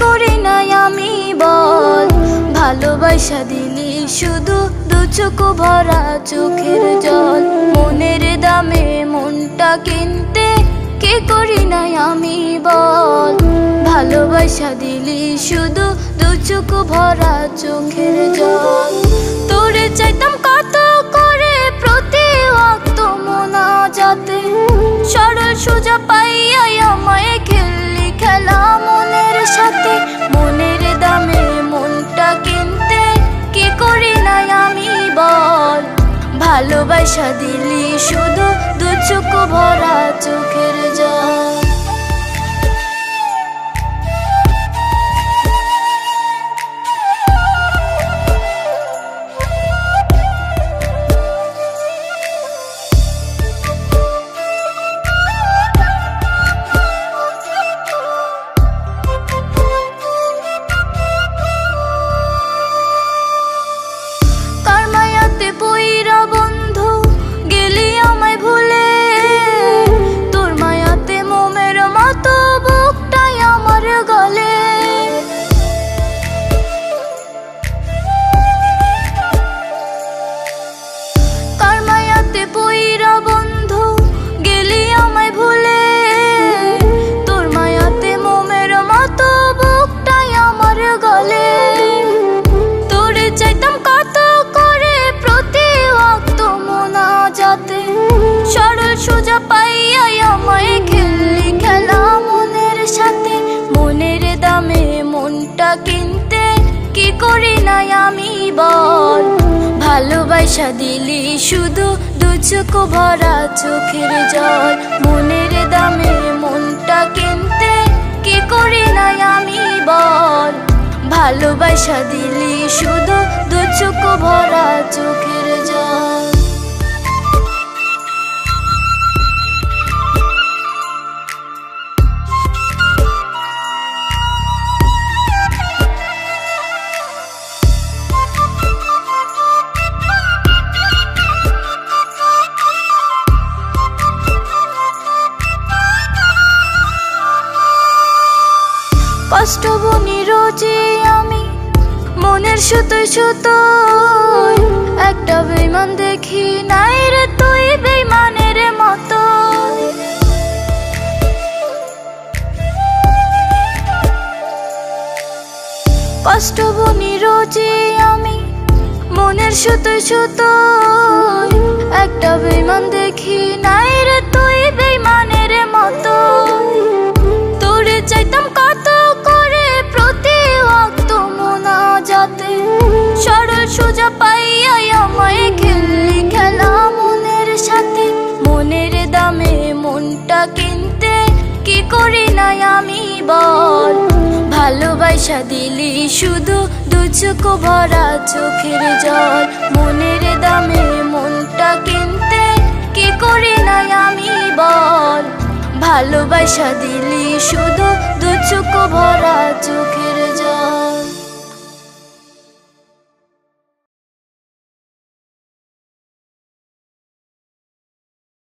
করি নাই আমি বল। ভালোবাসা দিলি শুধু দু চোখ ভরা চোখের জল। মনের দামে মনটা কিনতে কি করি নাই আমি বল। ভালোবাসা দিলি শুধু দু চোখ ভরা চোখের জল। তোরে চাইতাম কত করে প্রতি ওয়াক্ত মোনাজাতে, সরল সোজা পাইয়াই আমায় খেললি খেলা মনের সাথে। মনের দামে মনটা কিনতে কি করি নাই আমি বল। ভালোবাসা দিলি শুধু দু চোখ ভরা চোখের জল। পইরা বন্ধু গেলি আমায় ভুলে, তোর মায়াতে মোমের মতো বুকটাই আমার গলে। কার মায়াতে পইরা বন্ধু গেলি আমায় ভুলে, তোর মায়াতে মোমের মতো বুকটাই আমার গলে। তোরে চাইতাম কত সরল সোজা পাইয়াই আমায় খেললি খেলা মনের সাথে। মনের দামে মনটা কিনতে কি করি নাই আমি বল। ভালোবাসা দিলি শুধু দু চোখ ভরা চোখের জল। মনের দামে মনটা কিনতে কি করি নাই আমি বল। ভালোবাসা দিলি শুধু দু চোখ ভরা চোখের জল। কষ্ট বুনি রোজে আমি মনের সুতোয় সুতোয়, একটা বেইমান দেখি নাই রে তুই বেইমানের মতো। কষ্ট বুনি রোজে আমি মনের সুতোয় সুতোয়, একটা বেইমান দেখি নাই রে তুই বেইমানের মতো। তোরে চাইতাম কত করে প্রতি ওয়াক্ত মোনাজাতে, সরল সোজা পাইয়াই আমায় খেললি খেলা মনের সাথে। মনের দামে মনটা কিনতে কি করি নাই আমি বল। ভালোবাসা দিলি শুধু দু চোখ ভরা চোখের জল। মনের দামে মনটা কিনতে কি করি নাই আমি বল। ভালোবাসা দিলি শুধু দু চোখ ভরা চোখের জল।